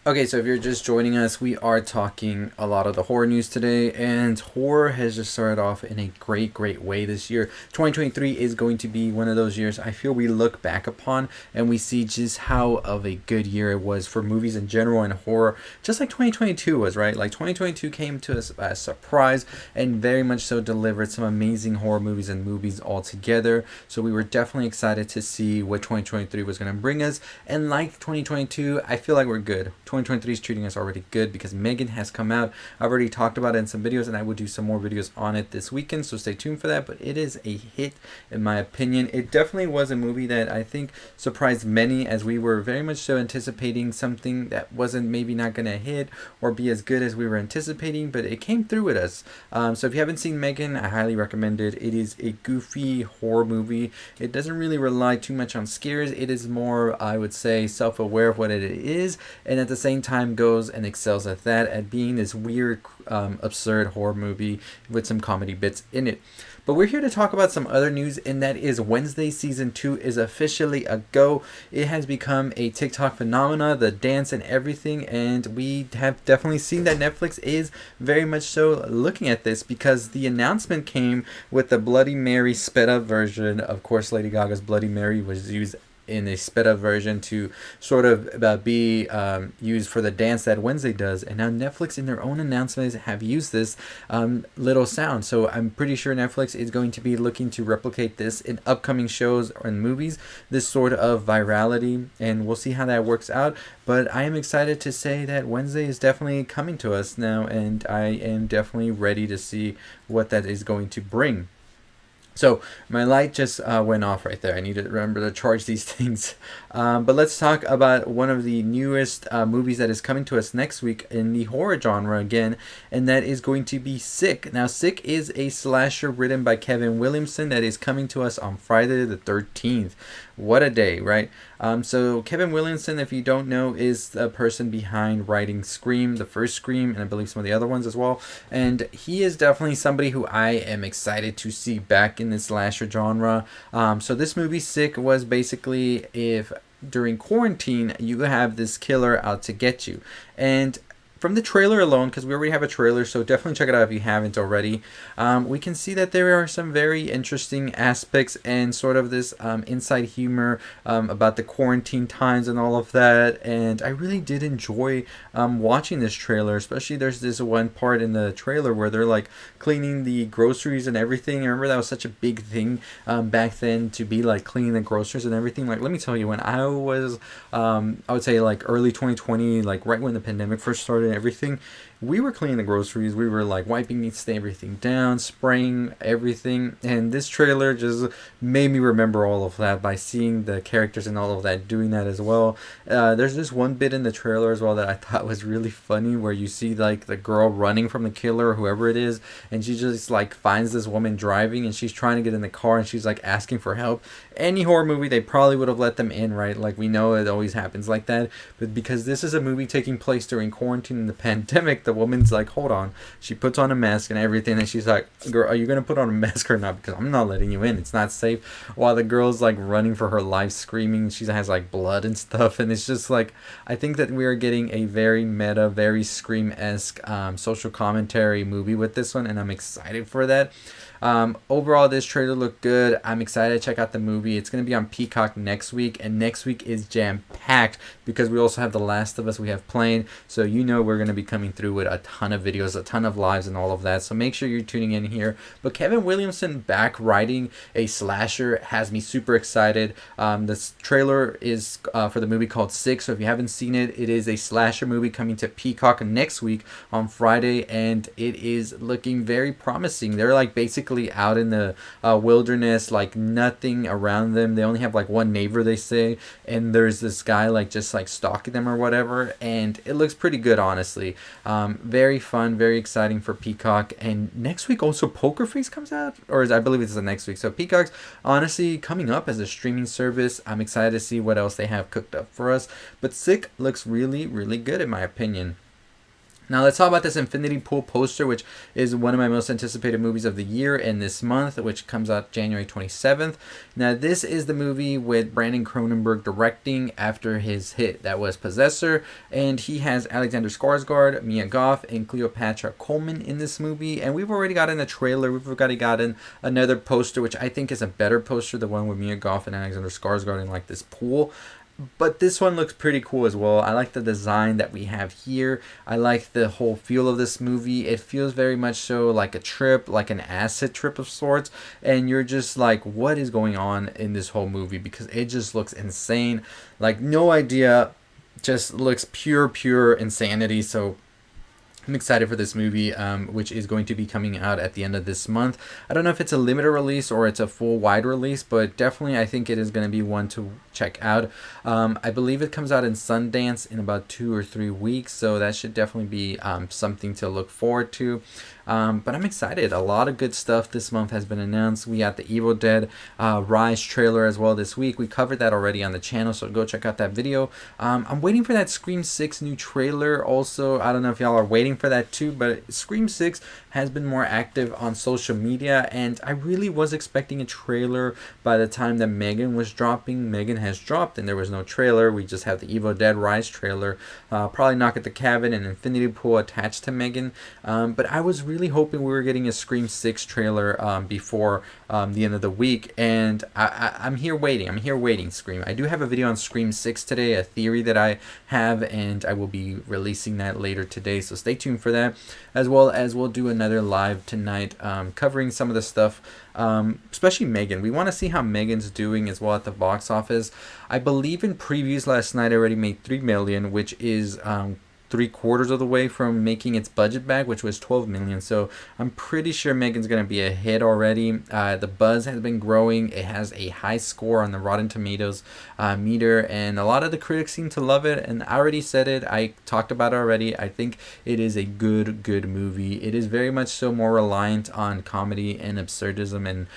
Okay, so if you're just joining us, we are talking a lot of the horror news today, and horror has just started off in a great way this year. 2023 is going to be one of those years I feel we look back upon and we see just how of a good year it was for movies in general and horror, just like 2022 was, right? Like 2022 came to us as a surprise and very much so delivered some amazing horror movies and movies all together. So we were definitely excited to see what 2023 was going to bring us, and like 2022, I feel like we're good. 2023 is treating us already good because Megan has come out. I've already talked about it in some videos, and I will do some more videos on it this weekend, so stay tuned for that. But it is a hit in my opinion. It definitely was a movie that I think surprised many, as we were very much so anticipating something that wasn't maybe not going to hit or be as good as we were anticipating, but it came through with us. So if you haven't seen Megan, I highly recommend it. It is a goofy horror movie. It doesn't really rely too much on scares. It is more, I would say, self-aware of what it is, and at the same time goes and excels at that, at being this weird, absurd horror movie with some comedy bits in it. But we're here to talk about some other news, and that is Wednesday Season 2 is officially a go. It has become a TikTok phenomena, the dance and everything, and we have definitely seen that Netflix is very much so looking at this, because the announcement came with the Bloody Mary sped up version. Of course, Lady Gaga's Bloody Mary was used in a sped up version to sort of be used for the dance that Wednesday does, and now Netflix in their own announcements have used this little sound. So I'm pretty sure Netflix is going to be looking to replicate this in upcoming shows and movies, this sort of virality, and we'll see how that works out. But I am excited to say that Wednesday is definitely coming to us now, and I am definitely ready to see what that is going to bring. So my light just went off right there. I need to remember to charge these things. But let's talk about one of the newest movies that is coming to us next week in the horror genre again, and that is going to be Sick. Now, Sick is a slasher written by Kevin Williamson that is coming to us on Friday the 13th. What a day, right? So Kevin Williamson, if you don't know, is the person behind writing Scream, the first Scream, and I believe some of the other ones as well. And he is definitely somebody who I am excited to see back in the slasher genre. So this movie, Sick, was basically if during quarantine you have this killer out to get you. And from the trailer alone, because we already have a trailer, so definitely check it out if you haven't already, we can see that there are some very interesting aspects and sort of this inside humor about the quarantine times and all of that. And I really did enjoy watching this trailer, especially there's this one part in the trailer where they're like cleaning the groceries and everything. I remember that was such a big thing back then, to be like cleaning the groceries and everything. Like, let me tell you, when I was, I would say like early 2020, like right when the pandemic first started and everything, we were cleaning the groceries. We were like wiping everything down, spraying everything, and this trailer just made me remember all of that by seeing the characters and all of that doing that as well. There's this one bit in the trailer as well that I thought was really funny, where you see like the girl running from the killer or whoever it is, and she just like finds this woman driving, and she's trying to get in the car, and she's like asking for help. Any horror movie, they probably would have let them in, right? Like, we know it always happens like that, but because this is a movie taking place during quarantine and the pandemic, the woman's like, hold on. She puts on a mask and everything, and she's like, girl, are you gonna put on a mask or not? Because I'm not letting you in. It's not safe. While the girl's like running for her life, screaming. She has like blood and stuff, and it's just like, I think that we are getting a very meta, very Scream-esque social commentary movie with this one, and I'm excited for that. Overall, this trailer looked good. I'm excited to check out the movie. It's going to be on Peacock next week, and next week is jam-packed because we also have The Last of Us we have playing, so you know we're going to be coming through with a ton of videos, a ton of lives, and all of that, so make sure you're tuning in here. But Kevin Williamson back writing a slasher has me super excited. This trailer is for the movie called Sick, so if you haven't seen it, it is a slasher movie coming to Peacock next week on Friday, and it is looking very promising. They're like basically out in the wilderness, like nothing around them. They only have like one neighbor, they say, and there's this guy like just like stalking them or whatever, and it looks pretty good, honestly. Very fun, very exciting for Peacock. And next week also Poker Face comes out, or I believe it's the next week. So Peacock's honestly coming up as a streaming service. I'm excited to see what else they have cooked up for us, but Sick looks really good in my opinion. Now let's talk about this Infinity Pool poster, which is one of my most anticipated movies of the year in this month, which comes out January 27th. Now this is the movie with Brandon Cronenberg directing after his hit that was Possessor, and he has Alexander Skarsgård, Mia Goth, and Cleopatra Coleman in this movie. And we've already gotten a trailer, we've already gotten another poster, which I think is a better poster, the one with Mia Goth and Alexander Skarsgård in like this pool. But this one looks pretty cool as well. I like the design that we have here. I like the whole feel of this movie. It feels very much so like a trip, like an acid trip of sorts. And you're just like, what is going on in this whole movie? Because it just looks insane. Like, no idea. Just looks pure insanity. So I'm excited for this movie, which is going to be coming out at the end of this month. I don't know if it's a limited release or it's a full wide release, but definitely I think it is going to be one to check out. I believe it comes out in Sundance in about 2 or 3 weeks, so that should definitely be something to look forward to. But I'm excited. A lot of good stuff this month has been announced. We got the Evil Dead Rise trailer as well this week. We covered that already on the channel, so go check out that video. I'm waiting for that Scream 6 new trailer also. I don't know if y'all are waiting for that too, but Scream 6 has been more active on social media, and I really was expecting a trailer by the time that Megan was dropping. Megan has dropped and there was no trailer. We just have the Evil Dead Rise trailer. Probably Knock at the Cabin and Infinity Pool attached to Megan. But I was really hoping we were getting a Scream 6 trailer before the end of the week, and I'm here waiting. I'm here waiting, Scream. I do have a video on Scream 6 today, a theory that I have, and I will be releasing that later today, so stay tuned for that, as well as we'll do another live tonight covering some of the stuff, especially Megan. We want to see how Megan's doing as well at the box office. I believe in previews last night already made $3 million, which is 3/4 of the way from making its budget back, which was $12 million. So I'm pretty sure Megan's gonna be a hit already. The buzz has been growing. It has a high score on the Rotten Tomatoes meter, and a lot of the critics seem to love it. And I already said it. I talked about it already. I think it is a good movie. It is very much so more reliant on comedy and absurdism and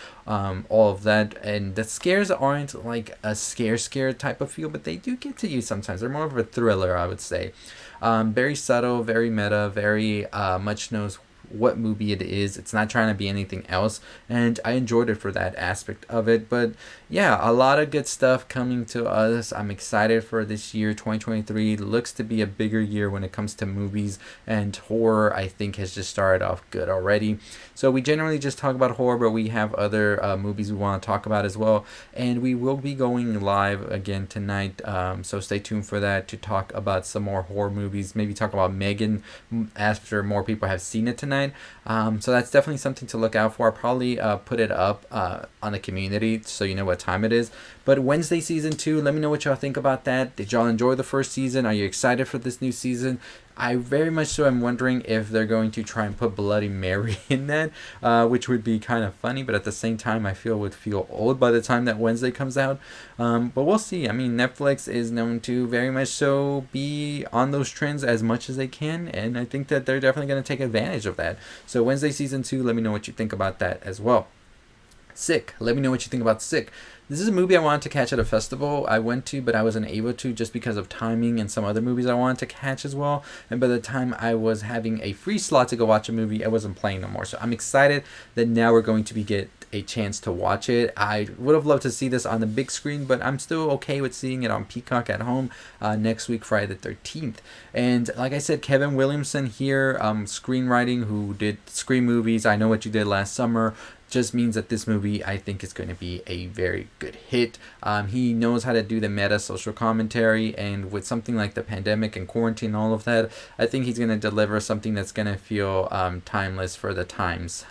all of that. And the scares aren't like a scare type of feel, but they do get to you sometimes. They're more of a thriller, I would say. Very subtle, very meta, very much knows what movie it is. It's not trying to be anything else, and I enjoyed it for that aspect of it. But yeah, a lot of good stuff coming to us. I'm excited for this year. 2023 looks to be a bigger year when it comes to movies, and horror I think has just started off good already. So we generally just talk about horror, but we have other movies we want to talk about as well, and we will be going live again tonight, so stay tuned for that to talk about some more horror movies, maybe talk about Megan after more people have seen it tonight. So that's definitely something to look out for. I'll probably put it up on the community so you know what time it is. But Wednesday season 2, let me know what y'all think about that. Did y'all enjoy the first season? Are you excited for this new season? I very much so am wondering if they're going to try and put Bloody Mary in that, which would be kind of funny, but at the same time I feel would feel old by the time that Wednesday comes out. But we'll see. I mean, Netflix is known to very much so be on those trends as much as they can, and I think that they're definitely going to take advantage of that. So Wednesday season 2, let me know what you think about that as well. Sick. Let me know what you think about Sick. This is a movie I wanted to catch at a festival I went to, but I wasn't able to just because of timing and some other movies I wanted to catch as well. And by the time I was having a free slot to go watch a movie, I wasn't playing no more. So I'm excited that now we're going to get a chance to watch it. I would have loved to see this on the big screen, but I'm still okay with seeing it on Peacock at home next week, Friday the 13th. And like I said, Kevin Williamson here, screenwriting, who did Scream movies, I Know What You Did Last Summer, just means that this movie I think is going to be a very good hit. He knows how to do the meta social commentary, and with something like the pandemic and quarantine and all of that, I think he's going to deliver something that's going to feel timeless for the times,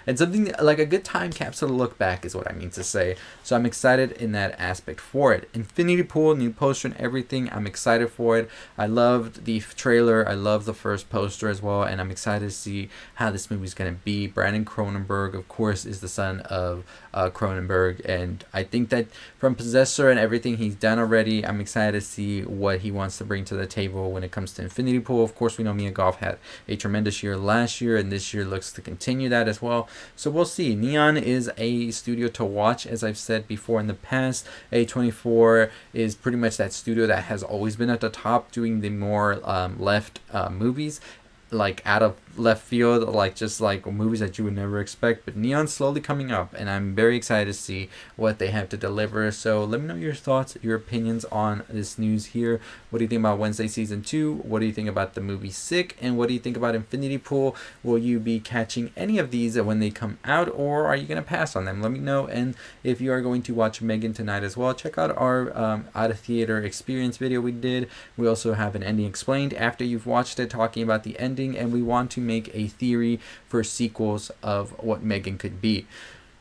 and something like a good time capsule to look back is what I mean to say. So I'm excited in that aspect for it. Infinity Pool, new poster and everything, I'm excited for it. I loved the trailer, I love the first poster as well, and I'm excited to see how this movie is going to be. Brandon Cronenberg, of course, is the son of Cronenberg, and I think that from Possessor and everything he's done already, I'm excited to see what he wants to bring to the table when it comes to Infinity Pool. Of course, we know Mia Goth had a tremendous year last year, and this year looks to continue that as well. So we'll see. Neon is a studio to watch, as I've said before in the past. A24 is pretty much that studio that has always been at the top doing the more left movies. like out of left field, like just like movies that you would never expect. But Neon's slowly coming up, and I'm very excited to see what they have to deliver. So let me know your thoughts, your opinions on this news here. What do you think about Wednesday season 2? What do you think about the movie Sick? And what do you think about Infinity Pool? Will you be catching any of these when they come out, or are you gonna pass on them? Let me know. And if you are going to watch Megan tonight as well, check out our out of theater experience video we did. We also have an ending explained after you've watched it, talking about the ending, and we want to make a theory for sequels of what Megan could be.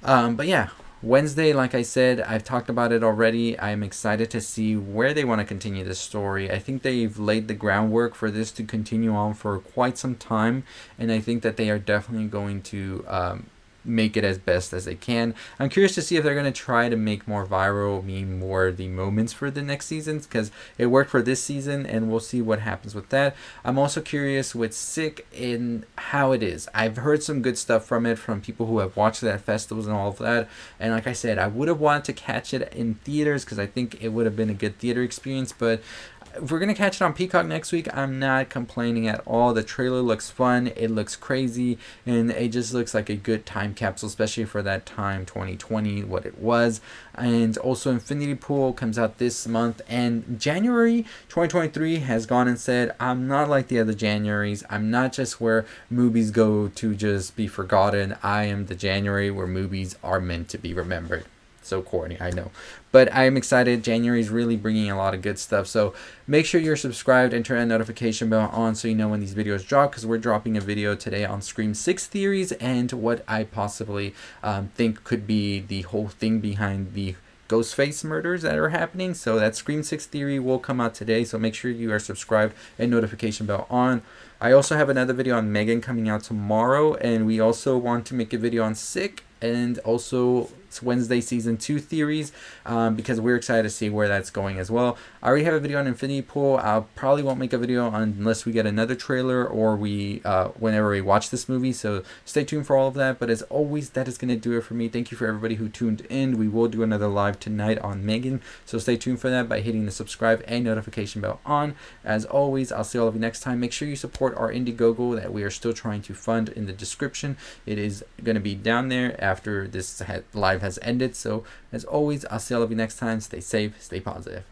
But yeah, Wednesday, like I said, I've talked about it already. I'm excited to see where they want to continue this story. I think they've laid the groundwork for this to continue on for quite some time, and I think that they are definitely going to make it as best as they can. I'm curious to see if they're going to try to make more viral, mean more the moments for the next seasons, because it worked for this season, and we'll see what happens with that. I'm also curious with Sick in how it is. I've heard some good stuff from it from people who have watched it at festivals and all of that, and like I said, I would have wanted to catch it in theaters because I think it would have been a good theater experience, but if we're going to catch it on Peacock next week, I'm not complaining at all. The trailer looks fun, it looks crazy, and it just looks like a good time capsule, especially for that time, 2020, what it was. And also Infinity Pool comes out this month, and January 2023 has gone and said, I'm not like the other Januaries. I'm not just where movies go to just be forgotten. I am the January where movies are meant to be remembered. So corny, I know. But I'm excited. January is really bringing a lot of good stuff. So make sure you're subscribed and turn that notification bell on so you know when these videos drop, because we're dropping a video today on Scream 6 theories and what I possibly think could be the whole thing behind the Ghostface murders that are happening. So that Scream 6 theory will come out today. So make sure you are subscribed and notification bell on. I also have another video on Megan coming out tomorrow, and we also want to make a video on Sick and also Wednesday season 2 theories, because we're excited to see where that's going as well. I already have a video on Infinity Pool. I'll probably won't make a video on unless we get another trailer or we whenever we watch this movie, so stay tuned for all of that. But as always, that is going to do it for me. Thank you for everybody who tuned in. We will do another live tonight on Megan, so stay tuned for that by hitting the subscribe and notification bell on. As always, I'll see all of you next time. Make sure you support our Indiegogo that we are still trying to fund in the description. It is going to be down there after this live has ended. So as always, I'll see all of you next time. Stay safe, stay positive.